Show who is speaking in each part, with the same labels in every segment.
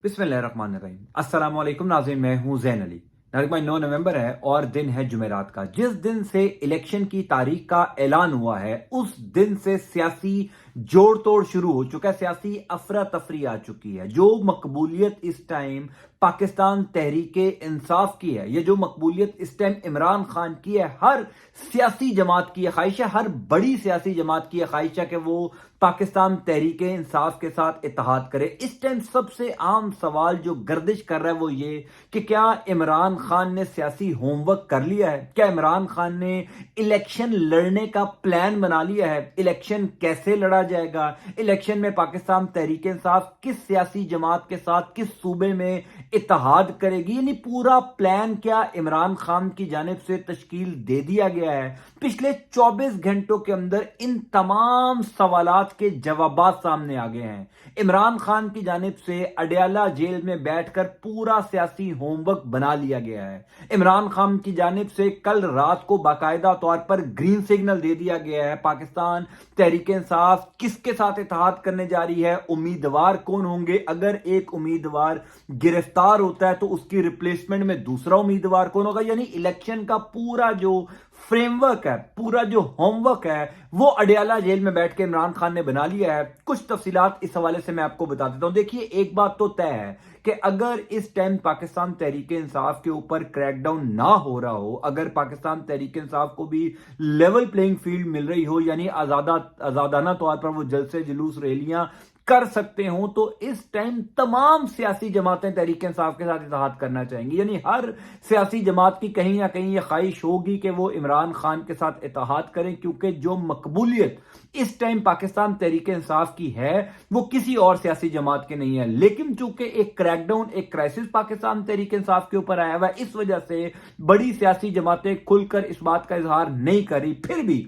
Speaker 1: बिस्मिल्लाहिर्रहमानिर्रहीम। अस्सलाम वालेकुम नाज़रीन, मैं हूं ज़ैन अली। नाज़रीन भाई, 9 नवंबर है और दिन है जुमेरात का। जिस दिन से इलेक्शन की तारीख का ऐलान हुआ है उस दिन से सियासी जोड़ तोड़ शुरू हो चुका है, सियासी अफरा तफरी आ चुकी है। जो मकबूलियत इस टाइम पाकिस्तान तहरीके इंसाफ की है, ये जो मकबूलियत इस टाइम इमरान खान की है, हर सियासी जमात की है ख्वाहिश है, हर बड़ी सियासी जमात की है ख्वाहिश है कि वो पाकिस्तान तहरीके इंसाफ के साथ इत्तेहाद करे। इस टाइम सबसे आम सवाल जो गर्दिश कर रहा है वो ये कि क्या इमरान खान ने सियासी होमवर्क कर लिया है? क्या इमरान खान ने इलेक्शन लड़ने का प्लान बना लिया है? इलेक्शन कैसे लड़ा जाएगा? इलेक्शन में पाकिस्तान तहरीके इंसाफ किस सियासी जमात के साथ किस सूबे में इत्तेहाद करेगी? यानी पूरा प्लान क्या इमरान खान की जानिब से तश्कील दे दिया गया है? पिछले 24 घंटों के अंदर इन तमाम सवालात के जवाबात सामने आ गए हैं। इमरान खान की जानिब से अडयाला जेल में बैठकर पूरा सियासी होमवर्क बना लिया गया है। इमरान खान की जानिब से कल रात को बाकायदा तौर पर ग्रीन सिग्नल दे दिया गया है। पाकिस्तान तहरीक इंसाफ किसके साथ इत्तेहाद करने जा रही है, उम्मीदवार कौन होंगे, अगर एक उम्मीदवार गिरफ्तार होता है तो उसकी रिप्लेसमेंट में दूसरा उम्मीदवार कौन होगा। यानी इलेक्शन का पूरा जो फ्रेमवर्क है, पूरा जो होमवर्क है, वो अडयाला जेल में बैठ के इमरान खान ने बना लिया है। कुछ तफसीलात इस हवाले से मैं आपको बता देता हूं। देखिए, एक बात तो तय है कि अगर इस टाइम पाकिस्तान तहरीक इंसाफ के ऊपर क्रैकडाउन ना हो रहा हो, अगर पाकिस्तान तहरीक इंसाफ को भी लेवल प्लेइंग फील्ड मिल रही हो, यानी आजादाना तौर पर वो जलसे जुलूस रैलियां कर सकते हो, तो इस टाइम तमाम सियासी जमातें तहरीक इंसाफ के साथ इत्तेहाद करना चाहेंगी। यानी हर सियासी जमात की कहीं ना कहीं ये ख्वाहिश होगी कि वो इमरान खान के साथ इत्तेहाद करें, क्योंकि जो मकबूलियत इस टाइम पाकिस्तान तहरीक इंसाफ की है वो किसी और सियासी जमात के नहीं है। लेकिन चूंकि एक क्रैकडाउन, एक क्राइसिस पाकिस्तान तहरीक इंसाफ के ऊपर आया हुआ है, इस वजह से बड़ी सियासी जमातें खुलकर इस बात का इजहार नहीं करी। फिर भी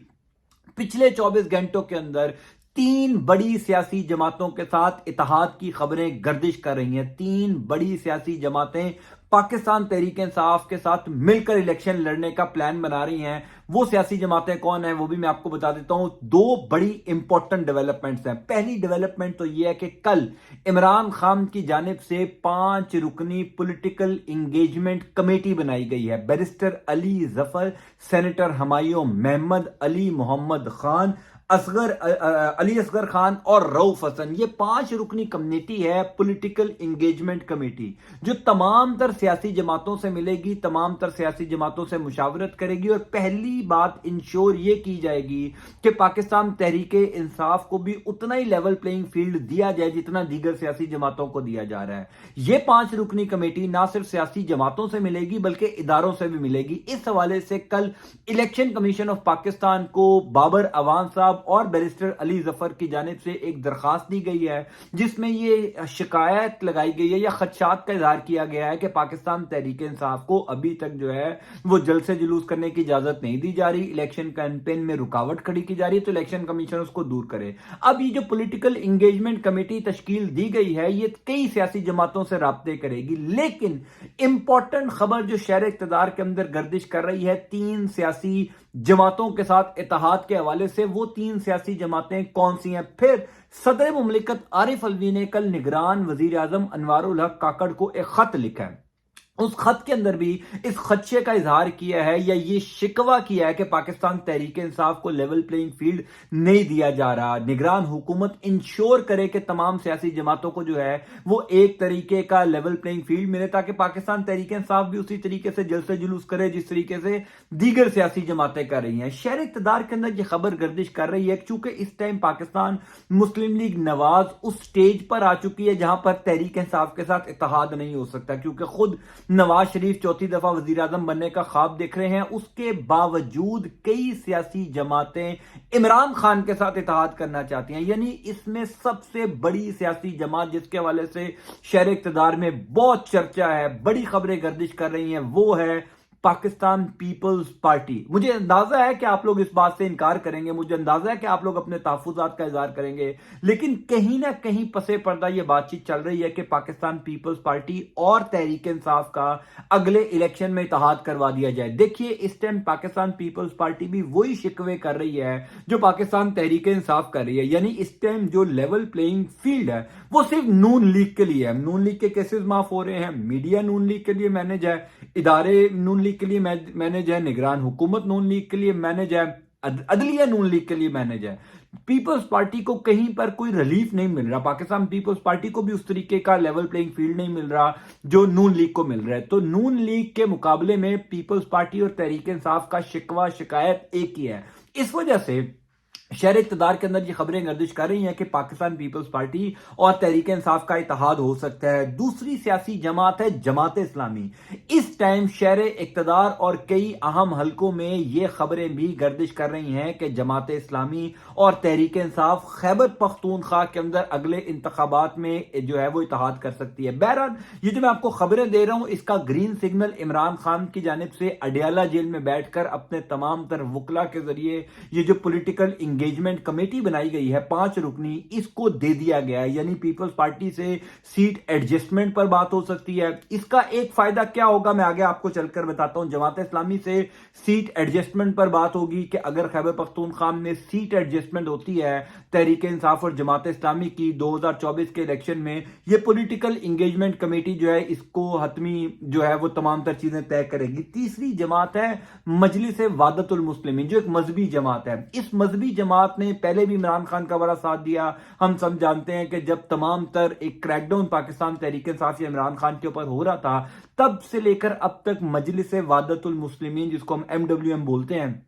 Speaker 1: पिछले 24 घंटों के अंदर 3 बड़ी सियासी जमातों के साथ इत्तेहाद की खबरें गर्दिश कर रही हैं। 3 बड़ी सियासी जमातें पाकिस्तान तहरीक इंसाफ के साथ मिलकर इलेक्शन लड़ने का प्लान बना रही हैं। वो सियासी जमातें कौन है वो भी मैं आपको बता देता हूं। 2 बड़ी इंपॉर्टेंट डेवलपमेंट्स हैं। पहली डेवलपमेंट तो यह है कि कल इमरान खान की जानिब से 5 रुकनी पॉलिटिकल इंगेजमेंट कमेटी बनाई गई है। बैरिस्टर अली जफर, सेनेटर हमायूं महमद, अली मोहम्मद खान, अली असगर खान और रऊफ हसन, ये 5 रुकनी कमेटी है, पॉलिटिकल इंगेजमेंट कमेटी, जो तमाम तर सियासी जमातों से मिलेगी, तमाम तर सियासी जमातों से मुशावरत करेगी और पहली बात इंश्योर ये की जाएगी कि पाकिस्तान तहरीके इंसाफ को भी उतना ही लेवल प्लेइंग फील्ड दिया जाए जितना दीगर सियासी जमातों को दिया जा रहा है। ये 5 रुकनी कमेटी ना सिर्फ सियासी जमातों से मिलेगी बल्कि इदारों से भी मिलेगी। इस हवाले से कल इलेक्शन कमीशन ऑफ पाकिस्तान को बाबर अवान साहब और बैरिस्टर अली जफर की जानिब से एक दरखास्त दी गई है, जिसमें ये शिकायत लगाई गई है या खदशात का इजहार किया गया है कि पाकिस्तान तहरीक इंसाफ को अभी तक जो है वो जलसे जुलूस करने की इजाजत नहीं दी जा रही, इलेक्शन कैंपेन में रुकावट खड़ी की जा रही है, तो इलेक्शन कमीशन उसको दूर करे। अब ये जो पॉलिटिकल इंगेजमेंट कमेटी तश्कील दी गई है, ये कई सियासी जमातों से राब्ते करेगी। लेकिन इंपॉर्टेंट खबर जो शहर इक़्तिदार के अंदर गर्दिश कर रही है 3 सियासी जमातों के साथ इत्तेहाद के हवाले से, वो 3 सियासी जमातें कौन सी हैं? फिर सदर मुमलिकत आरिफ अलवी ने कल निगरान वजीर आजम अनवारुल हक काकड़ को एक खत लिखा है। उस खत के अंदर भी इस खदशे का इजहार किया है या ये शिकवा किया है कि पाकिस्तान तहरीक इंसाफ को लेवल प्लेइंग फील्ड नहीं दिया जा रहा। निगरान हुकूमत इंश्योर करे कि तमाम सियासी जमातों को जो है वो एक तरीके का लेवल प्लेइंग फील्ड मिले, ताकि पाकिस्तान तहरीक इंसाफ भी उसी तरीके से जलसे जुलूस करे जिस तरीके से दीगर सियासी जमातें कर रही हैं। शहर इक़्तिदार के अंदर ये खबर गर्दिश कर रही है चूंकि इस टाइम पाकिस्तान मुस्लिम लीग नवाज उस स्टेज पर आ चुकी है जहां पर तहरीक इंसाफ के साथ इत्तेहाद नहीं हो सकता, क्योंकि खुद नवाज शरीफ 4थी दफा वजीर आजम बनने का ख्वाब देख रहे हैं। उसके बावजूद कई सियासी जमातें इमरान खान के साथ इत्तेहाद करना चाहती हैं। यानी इसमें सबसे बड़ी सियासी जमात जिसके हवाले से शहर इक़्तिदार में बहुत चर्चा है, बड़ी खबरें गर्दिश कर रही हैं, वो है पाकिस्तान पीपल्स पार्टी। मुझे अंदाजा है कि आप लोग इस बात से इनकार करेंगे, मुझे अंदाजा है कि आप लोग अपने तहफ्फुज़ात का इज़हार करेंगे, लेकिन कहीं ना कहीं पसे पर्दा ये बातचीत चल रही है कि पाकिस्तान पीपल्स पार्टी और तहरीक इंसाफ का अगले इलेक्शन में इत्तेहाद करवा दिया जाए। देखिए, इस टाइम पाकिस्तान पीपल्स पार्टी भी वही शिकवे कर रही है जो पाकिस्तान तहरीक इंसाफ कर रही है, यानी इस टाइम जो लेवल प्लेइंग फील्ड है वो सिर्फ नून लीग के लिए है। नून लीग के केसेस माफ हो रहे हैं, मीडिया नून लीग के लिए मैनेज है, इदारे नून लीग के लिए मैनेज है, निगरान हुकूमत नून लीग के लिए मैनेज है, अदलिया नून लीग के लिए मैनेज है। पीपल्स पार्टी को कहीं पर कोई रिलीफ नहीं मिल रहा, पाकिस्तान पीपल्स पार्टी को भी उस तरीके का लेवल प्लेइंग फील्ड नहीं मिल रहा जो नून लीग को मिल रहा है। तो नून लीग के मुकाबले में पीपल्स पार्टी और तहरीक इंसाफ का शिकवा शिकायत एक ही है। इस वजह से शहर इक़्तिदार के अंदर ये खबरें गर्दिश कर रही हैं कि पाकिस्तान पीपल्स पार्टी और तहरीक इंसाफ का इत्तेहाद हो सकता है। दूसरी सियासी जमात है जमात इस्लामी। इस टाइम शहर इक़्तिदार और कई अहम हलकों में ये खबरें भी गर्दिश कर रही हैं कि जमात इस्लामी और तहरीक इंसाफ खैबर पख्तूनख्वा के अंदर अगले इंतखाबात में जो है वो इत्तेहाद कर सकती है। बहरहाल, ये जो मैं आपको खबरें दे रहा हूं, इसका ग्रीन सिग्नल इमरान खान की जानिब से अडियाला जेल में बैठकर अपने तमाम तर वकला के जरिए ये जो पॉलिटिकल एंगेजमेंट कमेटी बनाई गई है 5 रुकनी, इसको दे दिया गया है। यानी पीपल्स पार्टी से सीट एडजस्टमेंट पर बात हो सकती है। इसका एक फायदा क्या होगा मैं आगे आपको चलकर बताता हूं। जमात इस्लामी से सीट एडजस्टमेंट पर बात होगी कि अगर खैबर पख्तूनख्वा में सीट एडजस्टमेंट होती है तहरीक इंसाफ और जमात इस्लामी की 2024 के इलेक्शन में, ये पॉलिटिकल एंगेजमेंट कमेटी जो है इसको हतमी जो है वो तमाम तर चीजें तय करेगी। तीसरी जमात है मजलिस वादतुल मुस्लिमीन, जो एक मजहबी जमात है। इस मजहबी जमात ने पहले भी इमरान खान का बड़ा साथ दिया। हम सब जानते हैं कि जब तमाम तर एक क्रैकडाउन पाकिस्तान तहरीक इंसाफ या इमरान खान के ऊपर हो रहा था, तब से लेकर अब तक मजलिस वादतुल मुस्लिमीन, जिसको हम MWM बोलते हैं,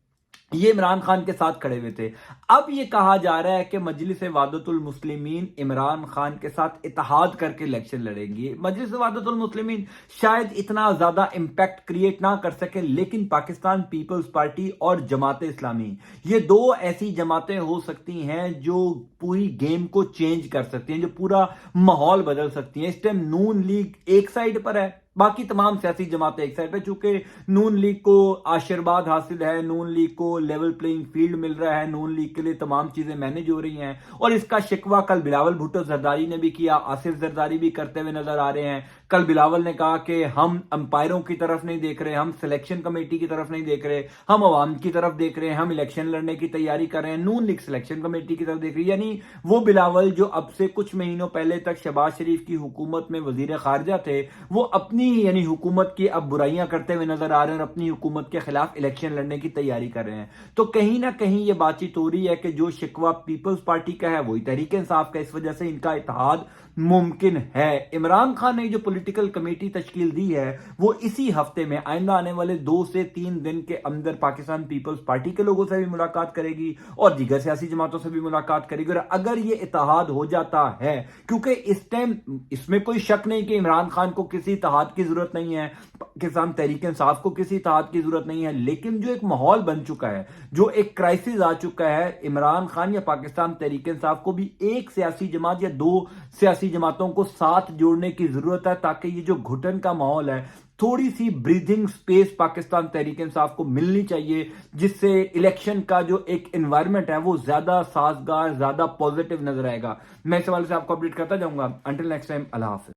Speaker 1: ये इमरान खान के साथ खड़े हुए थे। अब ये कहा जा रहा है कि मजलिस वादतुल मुस्लिमीन इमरान खान के साथ इत्तेहाद करके इलेक्शन लड़ेंगी। मजलिस वादतुल मुस्लिमीन शायद इतना ज्यादा इंपैक्ट क्रिएट ना कर सके, लेकिन पाकिस्तान पीपल्स पार्टी और जमात इस्लामी, ये दो ऐसी जमातें हो सकती हैं जो पूरी गेम को चेंज कर सकती हैं, जो पूरा माहौल बदल सकती हैं। इस टाइम नून लीग एक साइड पर है, बाकी तमाम सियासी जमातें एक साइड पे। चूंकि नून लीग को आशीर्वाद हासिल है, नून लीग को लेवल प्लेइंग फील्ड मिल रहा है, नून लीग के लिए तमाम चीजें मैनेज हो रही हैं, और इसका शिकवा कल बिलावल भुट्टो जरदारी ने भी किया, आसिफ जरदारी भी करते हुए नजर आ रहे हैं। कल बिलावल ने कहा कि हम अंपायरों की तरफ नहीं देख रहे, हम सिलेक्शन कमेटी की तरफ नहीं देख रहे, हम अवाम की तरफ देख रहे हैं, हम इलेक्शन लड़ने की तैयारी कर रहे हैं, नून लीग सिलेक्शन कमेटी की तरफ देख रही है। यानी वो बिलावल जो अब से कुछ महीनों पहले तक शहबाज शरीफ की हुकूमत में वजीर खारजा थे, वो अपनी यानी हुकूमत की अब बुराइयां करते हुए नजर आ रहे हैं और अपनी हुकूमत के खिलाफ इलेक्शन लड़ने की तैयारी कर रहे हैं। तो कहीं ना कहीं ये बातचीत हो रही है कि जो शिकवा पीपल्स पार्टी का है वही तहरीक इंसाफ का, इस वजह से इनका इत्तेहाद मुमकिन है। इमरान खान ने जो पॉलिटिकल कमेटी तश्कील दी है वो इसी हफ्ते में आइंदा आने वाले 2 से 3 दिन के अंदर पाकिस्तान पीपल्स पार्टी के लोगों से भी मुलाकात करेगी और दीगर सियासी जमातों से भी मुलाकात करेगी। और अगर ये इत्तेहाद हो जाता है, क्योंकि इस टाइम इसमें कोई शक नहीं कि इमरान खान को किसी इत्तेहाद की जरूरत नहीं है, पाकिस्तान तहरीक इंसाफ को किसी इत्तेहाद की जरूरत नहीं है, लेकिन जो एक माहौल बन चुका है, जो एक क्राइसिस आ चुका है, इमरान खान या पाकिस्तान तहरीक इंसाफ को भी एक सियासी जमात या 2 सियासी जमातों को साथ जोड़ने की जरूरत है, ताकि ये जो घुटन का माहौल है, थोड़ी सी ब्रीथिंग स्पेस पाकिस्तान तहरीक इंसाफ को मिलनी चाहिए, जिससे इलेक्शन का जो एक एनवायरनमेंट है वो ज्यादा साजगार, ज्यादा पॉजिटिव नजर आएगा। मैं इस सवाल से आपको अपडेट करता जाऊंगा। अंटिल नेक्स्ट टाइम, अल्लाह हाफिज।